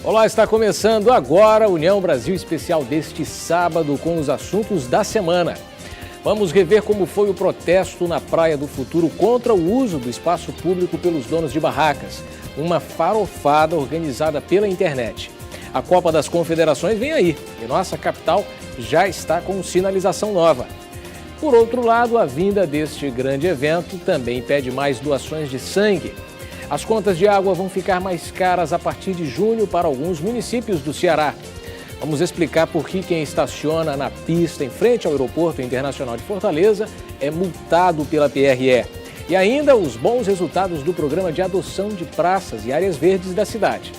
Olá, está começando agora a União Brasil Especial deste sábado com os assuntos da semana. Vamos rever como foi o protesto na Praia do Futuro contra o uso do espaço público pelos donos de barracas. Uma farofada organizada pela internet. A Copa das Confederações vem aí e nossa capital já está com sinalização nova. Por outro lado, a vinda deste grande evento também pede mais doações de sangue. As contas de água vão ficar mais caras a partir de junho para alguns municípios do Ceará. Vamos explicar por que quem estaciona na pista em frente ao Aeroporto Internacional de Fortaleza é multado pela PRE. E ainda os bons resultados do programa de adoção de praças e áreas verdes da cidade.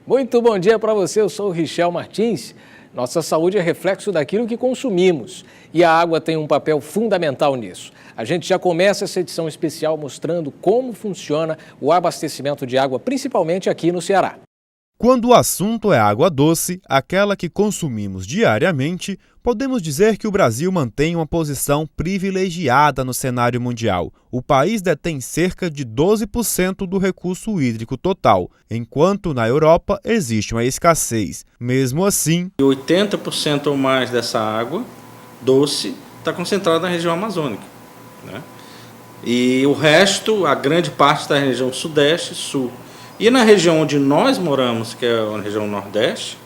Muito bom dia para você, eu sou o Richel Martins. Nossa saúde é reflexo daquilo que consumimos e a água tem um papel fundamental nisso. A gente já começa essa edição especial mostrando como funciona o abastecimento de água, principalmente aqui no Ceará. Quando o assunto é água doce, aquela que consumimos diariamente, podemos dizer que o Brasil mantém uma posição privilegiada no cenário mundial. O país detém cerca de 12% do recurso hídrico total, enquanto na Europa existe uma escassez. Mesmo assim, 80% ou mais dessa água doce está concentrada na região amazônica, né? E o resto, a grande parte, está na região sudeste e sul. E na região onde nós moramos, que é a região nordeste,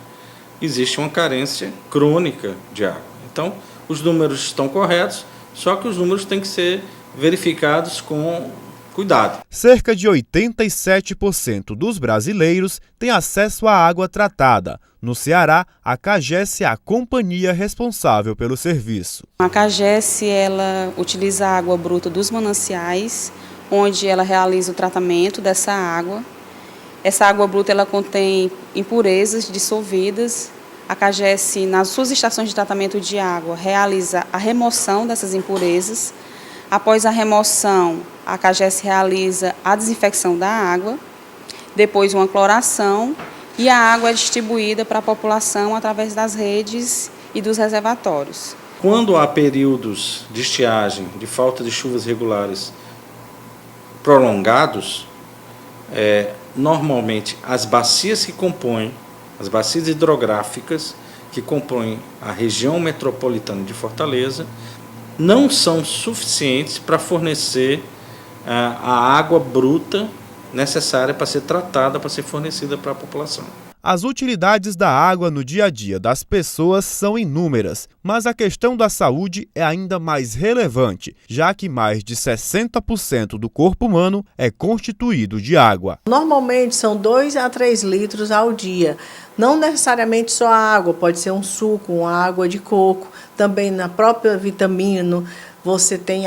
existe uma carência crônica de água. Então, os números estão corretos, só que os números têm que ser verificados com cuidado. Cerca de 87% dos brasileiros têm acesso à água tratada. No Ceará, a CAGES é a companhia responsável pelo serviço. A CAGES, ela utiliza a água bruta dos mananciais, onde ela realiza o tratamento dessa água. Essa água bruta ela contém impurezas dissolvidas. A CAGES, nas suas estações de tratamento de água, realiza a remoção dessas impurezas. Após a remoção, a CAGES realiza a desinfecção da água, depois uma cloração e a água é distribuída para a população através das redes e dos reservatórios. Quando há períodos de estiagem, de falta de chuvas regulares prolongados, normalmente as bacias que compõem, as bacias hidrográficas que compõem a região metropolitana de Fortaleza, não são suficientes para fornecer a água bruta necessária para ser tratada, para ser fornecida para a população. As utilidades da água no dia a dia das pessoas são inúmeras, mas a questão da saúde é ainda mais relevante, já que mais de 60% do corpo humano é constituído de água. Normalmente são 2 a 3 litros ao dia. Não necessariamente só a água, pode ser um suco, uma água de coco, também na própria vitamina. Você tem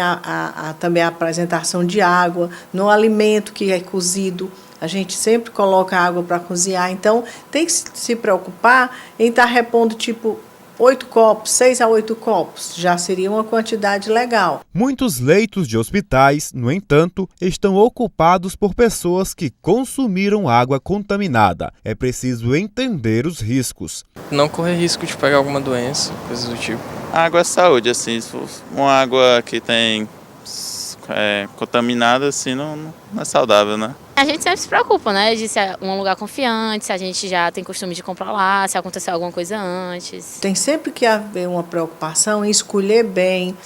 também a apresentação de água no alimento que é cozido. A gente sempre coloca água para cozinhar, então tem que se preocupar em estar repondo tipo 8 copos, 6 a 8 copos, já seria uma quantidade legal. Muitos leitos de hospitais, no entanto, estão ocupados por pessoas que consumiram água contaminada. É preciso entender os riscos. Não correr risco de pegar alguma doença, coisas do tipo. A água é saúde, assim, se for uma água que tem contaminada, assim, não é saudável, né? A gente sempre se preocupa, né, de ser um lugar confiante, se a gente já tem costume de comprar lá, se aconteceu alguma coisa antes. Tem sempre que haver uma preocupação em escolher bem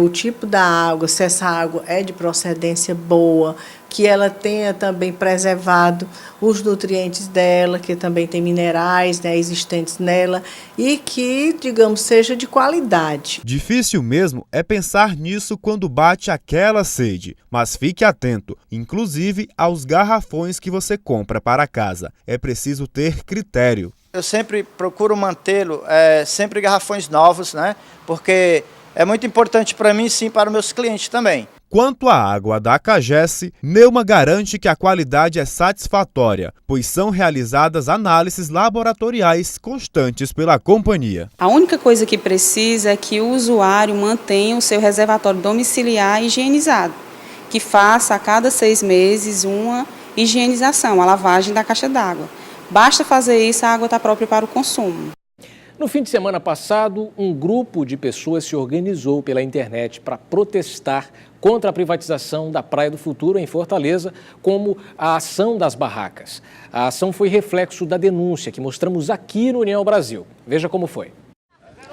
o tipo da água, se essa água é de procedência boa, que ela tenha também preservado os nutrientes dela, que também tem minerais, né, existentes nela, e que, digamos, seja de qualidade. Difícil mesmo é pensar nisso quando bate aquela sede, mas fique atento, inclusive aos garrafões que você compra para casa. É preciso ter critério. Eu sempre procuro mantê-lo, sempre garrafões novos, né, porque é muito importante para mim, sim, para os meus clientes também. Quanto à água da CAGES, Neuma garante que a qualidade é satisfatória, pois são realizadas análises laboratoriais constantes pela companhia. A única coisa que precisa é que o usuário mantenha o seu reservatório domiciliar higienizado, que faça a cada 6 meses uma higienização, a lavagem da caixa d'água, Basta fazer isso, a água está própria para o consumo. No fim de semana passado, um grupo de pessoas se organizou pela internet para protestar contra a privatização da Praia do Futuro em Fortaleza, como a ação das barracas. A ação foi reflexo da denúncia que mostramos aqui no União Brasil. Veja como foi.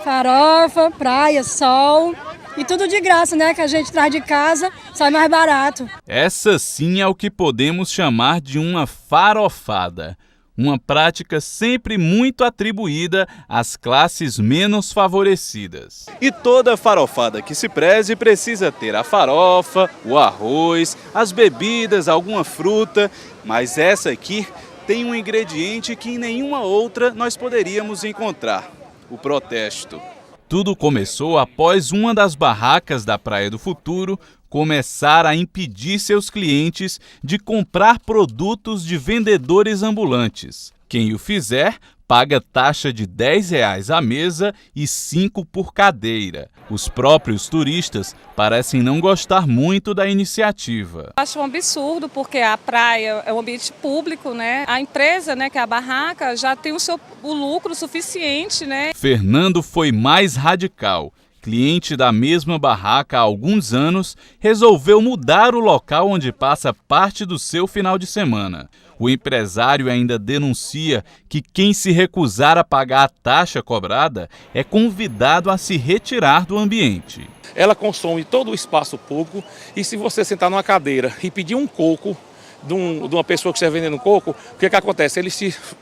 Farofa, praia, sol e tudo de graça, né? Que a gente traz de casa, sai mais barato. Essa sim é o que podemos chamar de uma farofada. Uma prática sempre muito atribuída às classes menos favorecidas. E toda farofada que se preze precisa ter a farofa, o arroz, as bebidas, alguma fruta, mas essa aqui tem um ingrediente que em nenhuma outra nós poderíamos encontrar: o protesto. Tudo começou após uma das barracas da Praia do Futuro começar a impedir seus clientes de comprar produtos de vendedores ambulantes. Quem o fizer paga taxa de R$10 a mesa e 5 por cadeira. Os próprios turistas parecem não gostar muito da iniciativa. Acho um absurdo, porque a praia é um ambiente público, né? A empresa, né, que é a barraca, já tem o lucro suficiente, né? Fernando foi mais radical. Cliente da mesma barraca há alguns anos, resolveu mudar o local onde passa parte do seu final de semana. O empresário ainda denuncia que quem se recusar a pagar a taxa cobrada é convidado a se retirar do ambiente. Ela consome todo o espaço público e se você sentar numa cadeira e pedir um coco de uma pessoa que estiver vendendo coco, o que acontece?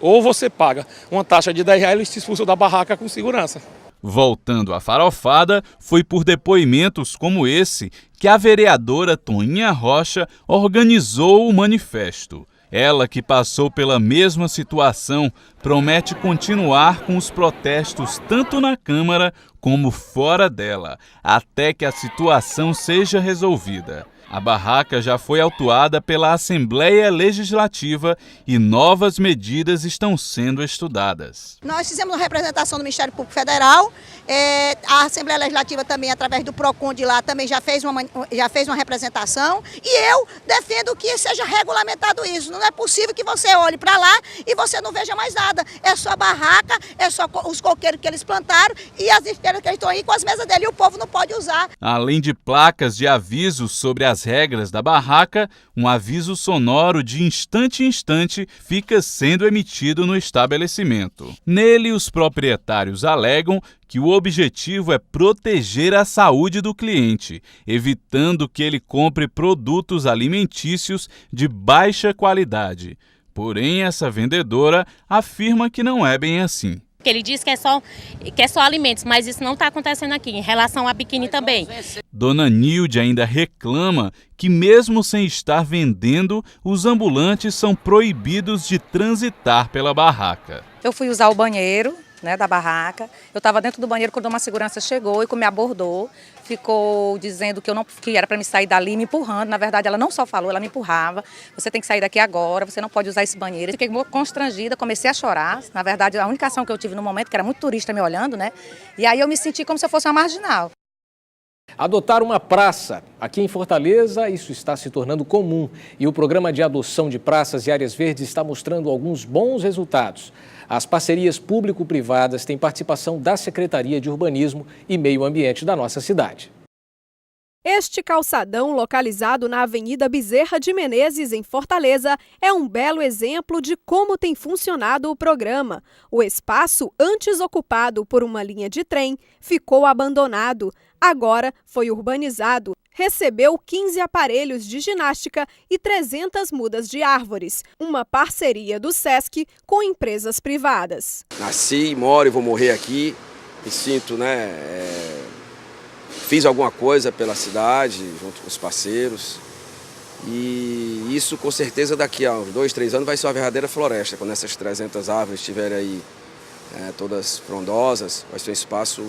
Ou você paga uma taxa de R$10 e eles te expulsam da barraca com segurança. Voltando à farofada, foi por depoimentos como esse que a vereadora Toninha Rocha organizou o manifesto. Ela, que passou pela mesma situação, promete continuar com os protestos tanto na Câmara como fora dela, até que a situação seja resolvida. A barraca já foi autuada pela Assembleia Legislativa e novas medidas estão sendo estudadas. Nós fizemos uma representação do Ministério Público Federal, a Assembleia Legislativa também, através do PROCON de lá, também já fez uma representação e eu defendo que seja regulamentado isso. Não é possível que você olhe para lá e você não veja mais nada. É só a barraca, é só os coqueiros que eles plantaram e as esteiras que eles estão aí com as mesas dele e o povo não pode usar. Além de placas de avisos sobre as regras da barraca, um aviso sonoro de instante em instante fica sendo emitido no estabelecimento. Nele, os proprietários alegam que o objetivo é proteger a saúde do cliente, evitando que ele compre produtos alimentícios de baixa qualidade. Porém, essa vendedora afirma que não é bem assim. Ele diz que é só alimentos, mas isso não está acontecendo aqui, em relação à biquíni também. Dona Nilde ainda reclama que mesmo sem estar vendendo, os ambulantes são proibidos de transitar pela barraca. Eu fui usar o banheiro, né, da barraca. Eu estava dentro do banheiro quando uma segurança chegou e me abordou, ficou dizendo que era para me sair dali, me empurrando. Na verdade, ela não só falou, ela me empurrava. Você tem que sair daqui agora, você não pode usar esse banheiro. Fiquei constrangida, comecei a chorar. Na verdade, a única ação que eu tive no momento, que era muito turista me olhando, né? E aí eu me senti como se eu fosse uma marginal. Adotar uma praça. Aqui em Fortaleza, isso está se tornando comum e o programa de adoção de praças e áreas verdes está mostrando alguns bons resultados. As parcerias público-privadas têm participação da Secretaria de Urbanismo e Meio Ambiente da nossa cidade. Este calçadão, localizado na Avenida Bezerra de Menezes, em Fortaleza, é um belo exemplo de como tem funcionado o programa. O espaço, antes ocupado por uma linha de trem, ficou abandonado. Agora foi urbanizado. Recebeu 15 aparelhos de ginástica e 300 mudas de árvores. Uma parceria do SESC com empresas privadas. Nasci, moro e vou morrer aqui. Me sinto, fiz alguma coisa pela cidade, junto com os parceiros. E isso, com certeza, daqui a uns 2, 3 anos vai ser uma verdadeira floresta. Quando essas 300 árvores estiverem aí todas frondosas, vai ser um espaço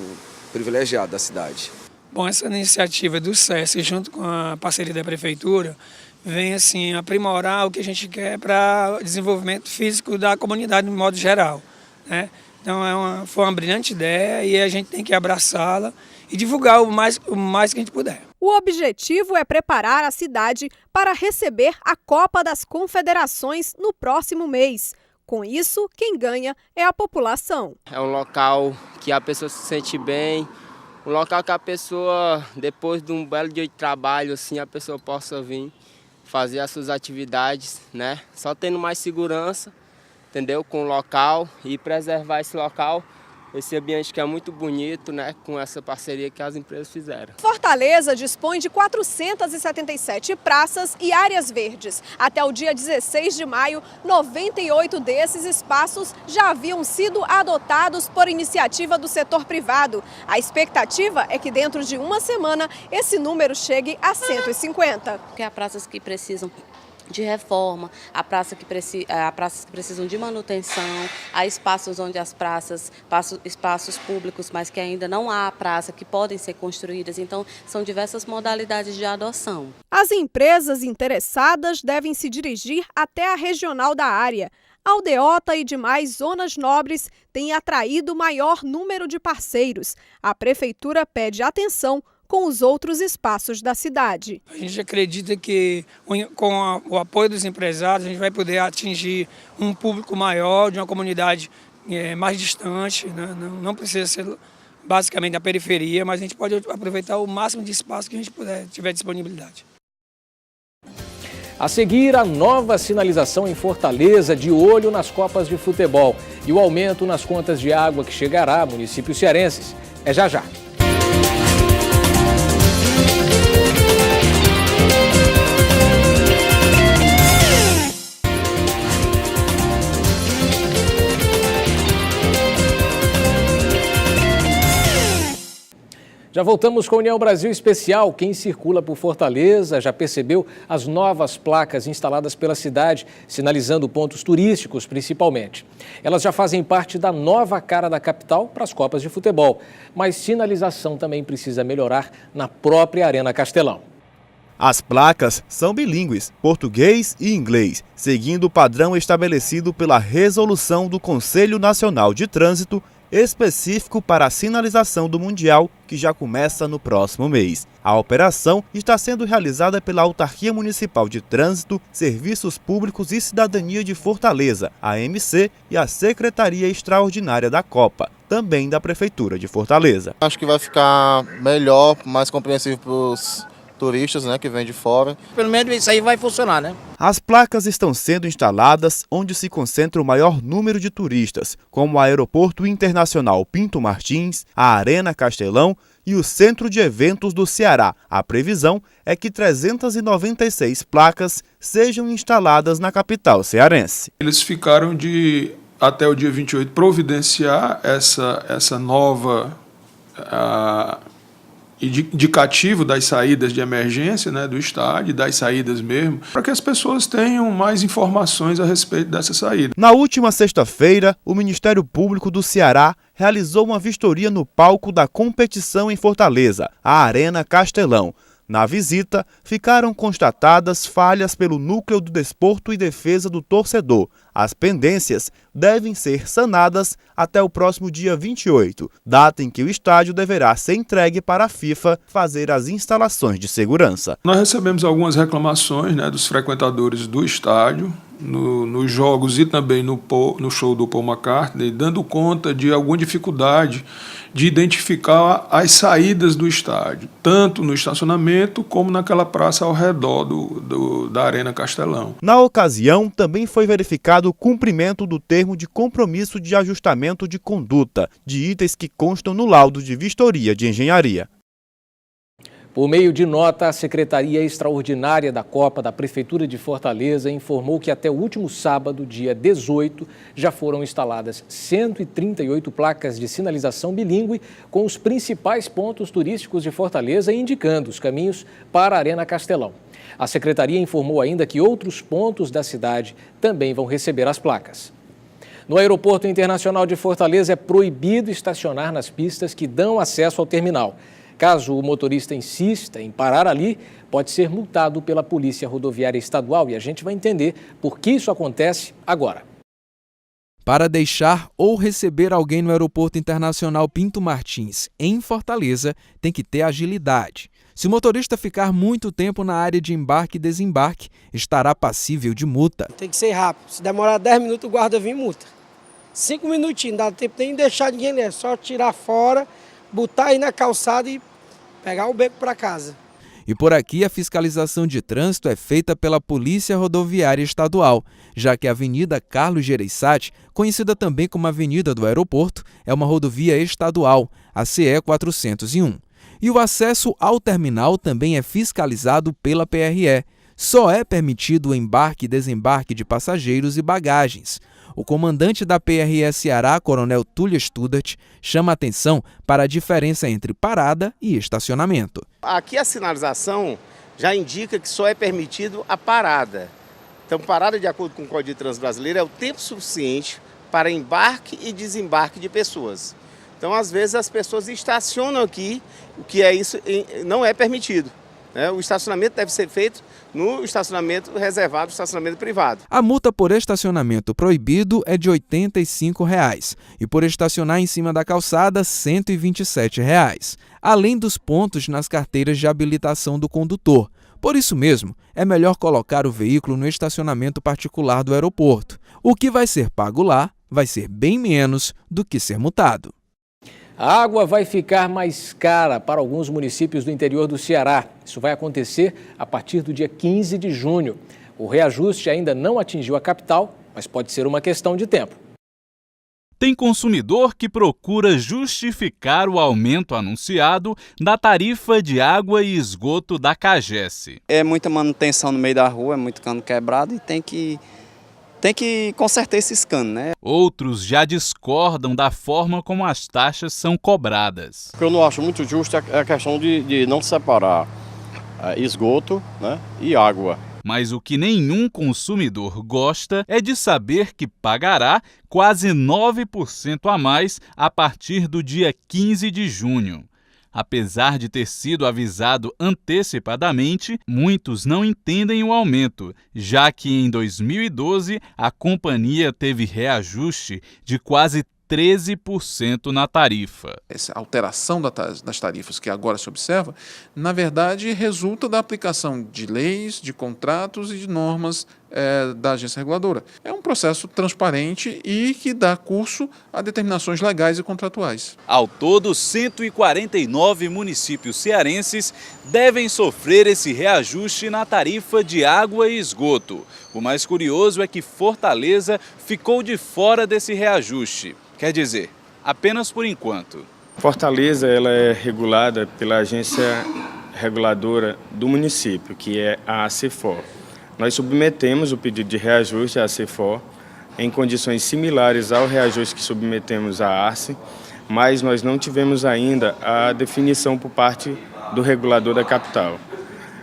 privilegiado da cidade. Bom, essa iniciativa do SESC, junto com a parceria da Prefeitura, vem assim aprimorar o que a gente quer para o desenvolvimento físico da comunidade de modo geral, né? Então foi uma brilhante ideia e a gente tem que abraçá-la e divulgar o mais que a gente puder. O objetivo é preparar a cidade para receber a Copa das Confederações no próximo mês. Com isso, quem ganha é a população. É um local que a pessoa se sente bem, um local que a pessoa, depois de um belo dia de trabalho, assim, a pessoa possa vir fazer as suas atividades, né? Só tendo mais segurança, entendeu? Com o local e preservar esse local, esse ambiente que é muito bonito, né? Com essa parceria que as empresas fizeram. Fortaleza dispõe de 477 praças e áreas verdes. Até o dia 16 de maio, 98 desses espaços já haviam sido adotados por iniciativa do setor privado. A expectativa é que dentro de uma semana esse número chegue a 150. Porque há praças que precisam de reforma, há praças que precisam de manutenção, há espaços onde espaços públicos, mas que ainda não há praça, que podem ser construídas. Então, são diversas modalidades de adoção. As empresas interessadas devem se dirigir até a regional da área. A Aldeota e demais zonas nobres têm atraído maior número de parceiros. A Prefeitura pede atenção com os outros espaços da cidade. A gente acredita que com o apoio dos empresários a gente vai poder atingir um público maior, de uma comunidade mais distante, né? Não precisa ser basicamente na periferia, mas a gente pode aproveitar o máximo de espaço que a gente tiver disponibilidade. A seguir, a nova sinalização em Fortaleza, de olho nas copas de futebol e o aumento nas contas de água que chegará a municípios cearenses. É já já. Já voltamos com a União Brasil Especial. Quem circula por Fortaleza já percebeu as novas placas instaladas pela cidade, sinalizando pontos turísticos principalmente. Elas já fazem parte da nova cara da capital para as Copas de Futebol. Mas sinalização também precisa melhorar na própria Arena Castelão. As placas são bilíngues, português e inglês, seguindo o padrão estabelecido pela Resolução do Conselho Nacional de Trânsito, específico para a sinalização do Mundial, que já começa no próximo mês. A operação está sendo realizada pela Autarquia Municipal de Trânsito, Serviços Públicos e Cidadania de Fortaleza, AMC, e a Secretaria Extraordinária da Copa, também da Prefeitura de Fortaleza. Acho que vai ficar melhor, mais compreensível para os turistas, né, que vêm de fora. Pelo menos isso aí vai funcionar, né? As placas estão sendo instaladas onde se concentra o maior número de turistas, como o Aeroporto Internacional Pinto Martins, a Arena Castelão e o Centro de Eventos do Ceará. A previsão é que 396 placas sejam instaladas na capital cearense. Eles ficaram de, até o dia 28, providenciar essa nova indicativo das saídas de emergência, né, do estádio, das saídas mesmo, para que as pessoas tenham mais informações a respeito dessa saída. Na última sexta-feira, o Ministério Público do Ceará realizou uma vistoria no palco da competição em Fortaleza, a Arena Castelão. Na visita, ficaram constatadas falhas pelo Núcleo do Desporto e Defesa do Torcedor. As pendências devem ser sanadas até o próximo dia 28, data em que o estádio deverá ser entregue para a FIFA fazer as instalações de segurança. Nós recebemos algumas reclamações, né, dos frequentadores do estádio, nos jogos e também no show do Paul McCartney, dando conta de alguma dificuldade de identificar as saídas do estádio, tanto no estacionamento como naquela praça ao redor da Arena Castelão. Na ocasião, também foi verificado o cumprimento do termo de compromisso de ajustamento de conduta, de itens que constam no laudo de vistoria de engenharia. Por meio de nota, a Secretaria Extraordinária da Copa da Prefeitura de Fortaleza informou que até o último sábado, dia 18, já foram instaladas 138 placas de sinalização bilíngue com os principais pontos turísticos de Fortaleza, indicando os caminhos para a Arena Castelão. A Secretaria informou ainda que outros pontos da cidade também vão receber as placas. No Aeroporto Internacional de Fortaleza é proibido estacionar nas pistas que dão acesso ao terminal. Caso o motorista insista em parar ali, pode ser multado pela Polícia Rodoviária Estadual e a gente vai entender por que isso acontece agora. Para deixar ou receber alguém no Aeroporto Internacional Pinto Martins, em Fortaleza, tem que ter agilidade. Se o motorista ficar muito tempo na área de embarque e desembarque, estará passível de multa. Tem que ser rápido. Se demorar 10 minutos, o guarda vem multa. 5 minutinhos, não dá tempo nem de deixar ninguém ler. É só tirar fora, botar aí na calçada e pegar o beco para casa. E por aqui a fiscalização de trânsito é feita pela Polícia Rodoviária Estadual, já que a Avenida Carlos Gereissati, conhecida também como Avenida do Aeroporto, é uma rodovia estadual, a CE 401. E o acesso ao terminal também é fiscalizado pela PRE. Só é permitido o embarque e desembarque de passageiros e bagagens. O comandante da PRE Ceará, Coronel Túlio Studart, chama atenção para a diferença entre parada e estacionamento. Aqui a sinalização já indica que só é permitido a parada. Então, parada, de acordo com o Código de Trânsito Brasileiro, é o tempo suficiente para embarque e desembarque de pessoas. Então, às vezes, as pessoas estacionam aqui, o que é isso não é permitido. O estacionamento deve ser feito no estacionamento reservado, estacionamento privado. A multa por estacionamento proibido é de R$ 85 e por estacionar em cima da calçada, R$ 127, além dos pontos nas carteiras de habilitação do condutor. Por isso mesmo, é melhor colocar o veículo no estacionamento particular do aeroporto. O que vai ser pago lá vai ser bem menos do que ser multado. A água vai ficar mais cara para alguns municípios do interior do Ceará. Isso vai acontecer a partir do dia 15 de junho. O reajuste ainda não atingiu a capital, mas pode ser uma questão de tempo. Tem consumidor que procura justificar o aumento anunciado da tarifa de água e esgoto da CAGES. É muita manutenção no meio da rua, é muito cano quebrado e tem que consertar esses canos, né? Outros já discordam da forma como as taxas são cobradas. O que eu não acho muito justo é a questão de não separar esgoto, né, e água. Mas o que nenhum consumidor gosta é de saber que pagará quase 9% a mais a partir do dia 15 de junho. Apesar de ter sido avisado antecipadamente, muitos não entendem o aumento, já que em 2012 a companhia teve reajuste de quase 13% na tarifa. Essa alteração das tarifas que agora se observa, na verdade, resulta da aplicação de leis, de contratos e de normas da agência reguladora. É um processo transparente e que dá curso a determinações legais e contratuais. Ao todo, 149 municípios cearenses devem sofrer esse reajuste na tarifa de água e esgoto. O mais curioso é que Fortaleza ficou de fora desse reajuste. Quer dizer, apenas por enquanto. Fortaleza ela é regulada pela agência reguladora do município, que é a ACEFOR. Nós submetemos o pedido de reajuste à ACEFOR em condições similares ao reajuste que submetemos à ARCE, mas nós não tivemos ainda a definição por parte do regulador da capital.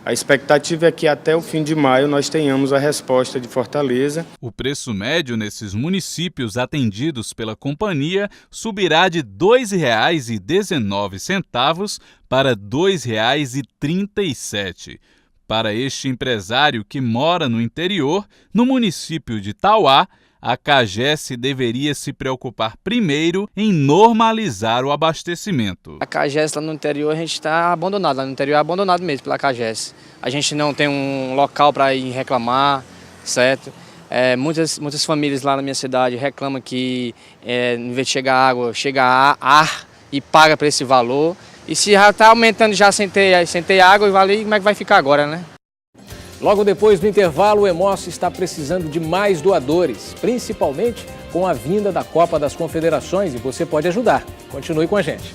A expectativa é que até o fim de maio nós tenhamos a resposta de Fortaleza. O preço médio nesses municípios atendidos pela companhia subirá de R$ 2,19 para R$ 2,37. Para este empresário que mora no interior, no município de Tauá, a CAGES deveria se preocupar primeiro em normalizar o abastecimento. A CAGES lá no interior a gente está abandonado, lá no interior é abandonado mesmo pela CAGES. A gente não tem um local para ir reclamar, certo? Muitas famílias lá na minha cidade reclamam que em vez de chegar água, chega ar e paga por esse valor. E se já está aumentando já sem ter água, como é que vai ficar agora, né? Logo depois do intervalo, o Hemoce está precisando de mais doadores, principalmente com a vinda da Copa das Confederações, e você pode ajudar. Continue com a gente.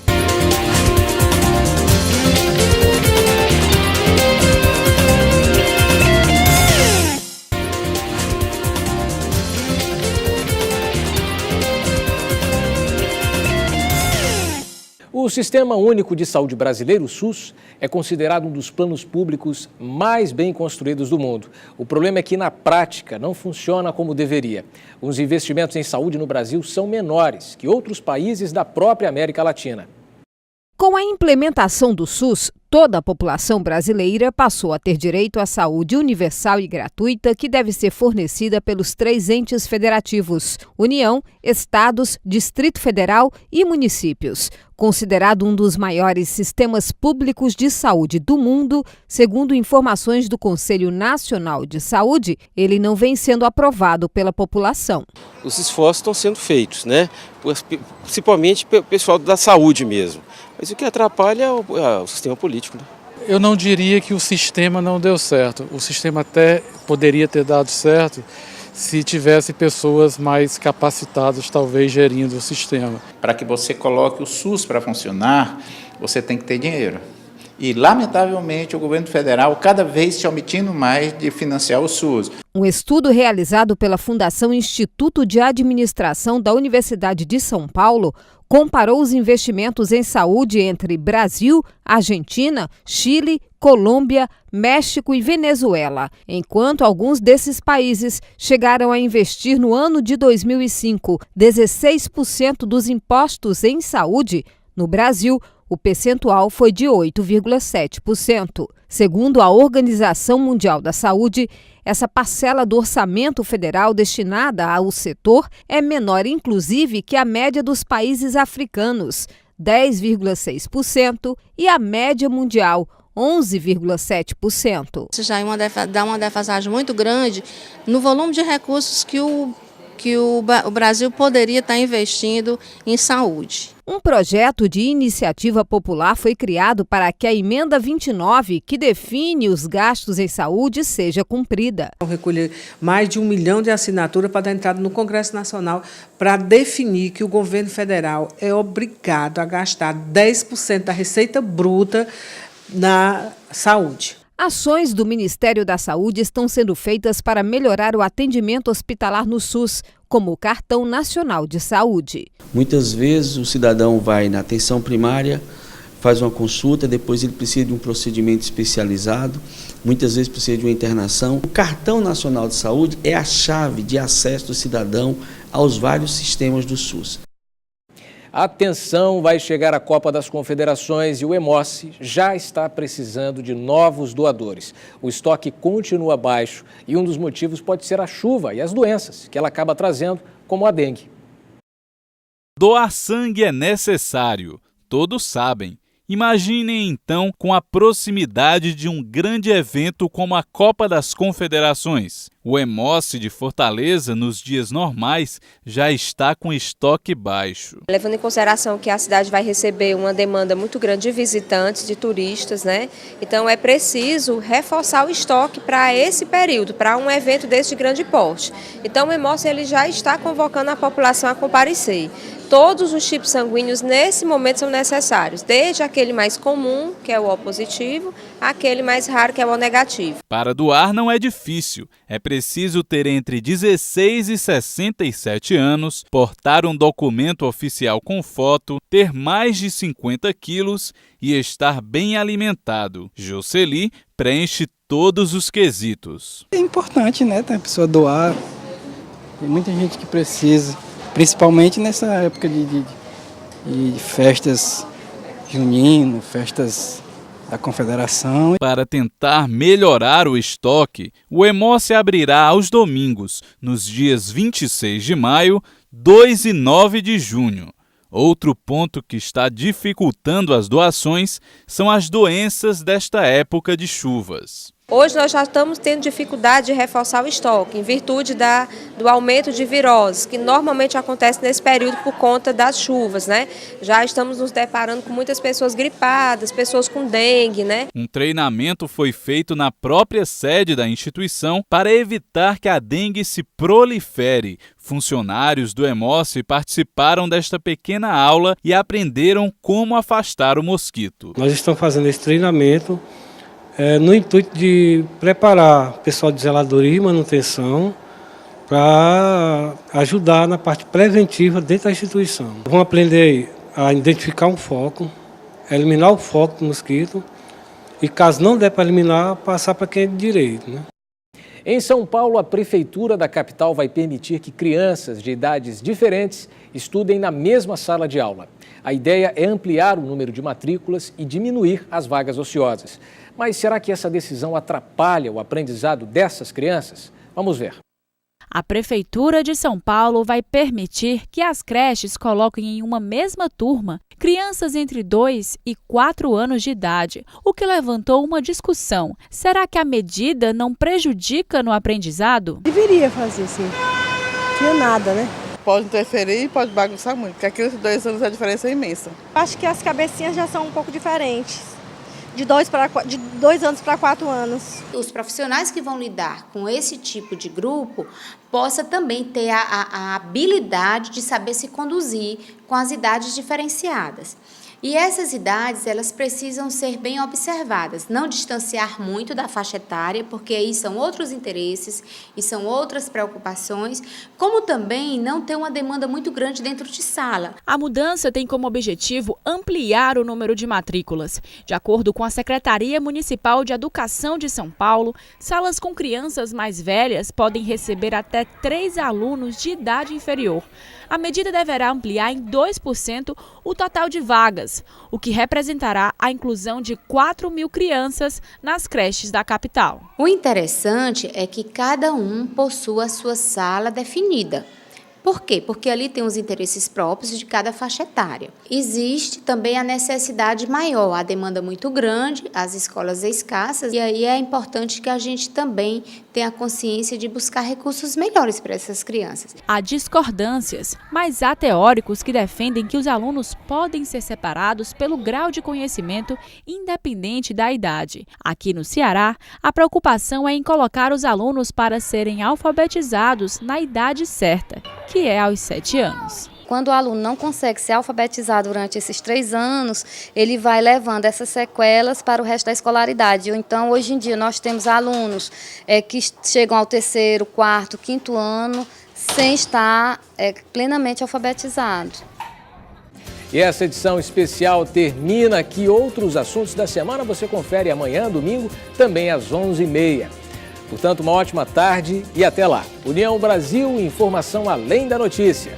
O Sistema Único de Saúde Brasileiro, o SUS, é considerado um dos planos públicos mais bem construídos do mundo. O problema é que, na prática, não funciona como deveria. Os investimentos em saúde no Brasil são menores que outros países da própria América Latina. Com a implementação do SUS, Toda a população brasileira passou a ter direito à saúde universal e gratuita, que deve ser fornecida pelos 3 entes federativos: União, Estados, Distrito Federal e municípios. Considerado um dos maiores sistemas públicos de saúde do mundo, segundo informações do Conselho Nacional de Saúde, ele não vem sendo aprovado pela população. Os esforços estão sendo feitos, né? Principalmente pelo pessoal da saúde mesmo. Mas o que atrapalha é o sistema político, né? Eu não diria que o sistema não deu certo. O sistema até poderia ter dado certo se tivesse pessoas mais capacitadas, talvez, gerindo o sistema. Para que você coloque o SUS para funcionar, você tem que ter dinheiro. E, lamentavelmente, o governo federal cada vez se omitindo mais de financiar o SUS. Um estudo realizado pela Fundação Instituto de Administração da Universidade de São Paulo comparou os investimentos em saúde entre Brasil, Argentina, Chile, Colômbia, México e Venezuela, enquanto alguns desses países chegaram a investir no ano de 2005 16% dos impostos em saúde. No Brasil, o percentual foi de 8,7%. Segundo a Organização Mundial da Saúde, essa parcela do orçamento federal destinada ao setor é menor, inclusive, que a média dos países africanos, 10,6%, e a média mundial, 11,7%. Isso já dá uma defasagem muito grande no volume de recursos que o Brasil poderia estar investindo em saúde. Um projeto de iniciativa popular foi criado para que a Emenda 29, que define os gastos em saúde, seja cumprida. Recolher mais de 1 milhão de assinaturas para dar entrada no Congresso Nacional para definir que o governo federal é obrigado a gastar 10% da receita bruta na saúde. Ações do Ministério da Saúde estão sendo feitas para melhorar o atendimento hospitalar no SUS, como o Cartão Nacional de Saúde. Muitas vezes o cidadão vai na atenção primária, faz uma consulta, depois ele precisa de um procedimento especializado, muitas vezes precisa de uma internação. O Cartão Nacional de Saúde é a chave de acesso do cidadão aos vários sistemas do SUS. Atenção, vai chegar a Copa das Confederações e o Hemossi já está precisando de novos doadores. O estoque continua baixo e um dos motivos pode ser a chuva e as doenças que ela acaba trazendo, como a dengue. Doar sangue é necessário, todos sabem. Imaginem então com a proximidade de um grande evento como a Copa das Confederações. O Hemossi de Fortaleza, nos dias normais, já está com estoque baixo. Levando em consideração que a cidade vai receber uma demanda muito grande de visitantes, de turistas, né? Então é preciso reforçar o estoque para esse período, para um evento desse grande porte. Então o Hemossi ele já está convocando a população a comparecer. Todos os tipos sanguíneos nesse momento são necessários, desde aquele mais comum, que é o O positivo, aquele mais raro, que é o O negativo. Para doar não é difícil, é preciso ter entre 16 e 67 anos, portar um documento oficial com foto, ter mais de 50 quilos e estar bem alimentado. Jocely preenche todos os quesitos. É importante, né, a pessoa doar, tem muita gente que precisa. Principalmente nessa época de festas juninas, festas da Confederação. Para tentar melhorar o estoque, o Hemossi abrirá aos domingos, nos dias 26 de maio, 2 e 9 de junho. Outro ponto que está dificultando as doações são as doenças desta época de chuvas. Hoje nós já estamos tendo dificuldade de reforçar o estoque, em virtude do aumento de viroses, que normalmente acontece nesse período por conta das chuvas, né? Já estamos nos deparando com muitas pessoas gripadas, pessoas com dengue, né? Um treinamento foi feito na própria sede da instituição para evitar que a dengue se prolifere. Funcionários do Hemossi participaram desta pequena aula e aprenderam como afastar o mosquito. Nós estamos fazendo esse treinamento no intuito de preparar o pessoal de zeladoria e manutenção para ajudar na parte preventiva dentro da instituição. Vão aprender a identificar um foco, eliminar o foco do mosquito e, caso não der para eliminar, passar para quem é de direito, né? Em São Paulo, a prefeitura da capital vai permitir que crianças de idades diferentes estudem na mesma sala de aula. A ideia é ampliar o número de matrículas e diminuir as vagas ociosas. Mas será que essa decisão atrapalha o aprendizado dessas crianças? Vamos ver. A Prefeitura de São Paulo vai permitir que as creches coloquem em uma mesma turma crianças entre 2 e 4 anos de idade, o que levantou uma discussão. Será que a medida não prejudica no aprendizado? Deveria fazer, sim. Não tinha nada, né? Pode interferir e pode bagunçar muito, porque aqui entre 2 anos a diferença é imensa. Acho que as cabecinhas já são um pouco diferentes. De 2 anos para 4 anos. Os profissionais que vão lidar com esse tipo de grupo possa também ter a habilidade de saber se conduzir com as idades diferenciadas. E essas idades, elas precisam ser bem observadas, não distanciar muito da faixa etária, porque aí são outros interesses e são outras preocupações, como também não ter uma demanda muito grande dentro de sala. A mudança tem como objetivo ampliar o número de matrículas. De acordo com a Secretaria Municipal de Educação de São Paulo, salas com crianças mais velhas podem receber até 3 alunos de idade inferior. A medida deverá ampliar em 2% o total de vagas, o que representará a inclusão de 4.000 crianças nas creches da capital. O interessante é que cada um possua a sua sala definida. Por quê? Porque ali tem os interesses próprios de cada faixa etária. Existe também a necessidade maior, a demanda muito grande, as escolas escassas, e aí é importante que a gente também tenha consciência de buscar recursos melhores para essas crianças. Há discordâncias, mas há teóricos que defendem que os alunos podem ser separados pelo grau de conhecimento independente da idade. Aqui no Ceará, a preocupação é em colocar os alunos para serem alfabetizados na idade certa, que é aos 7 anos. Quando o aluno não consegue ser alfabetizado durante esses 3 anos, ele vai levando essas sequelas para o resto da escolaridade. Então, hoje em dia, nós temos alunos que chegam ao 3º, 4º, 5º ano sem estar plenamente alfabetizados. E essa edição especial termina aqui. Outros assuntos da semana você confere amanhã, domingo, também às 11h30. Portanto, uma ótima tarde e até lá. União Brasil, informação além da notícia.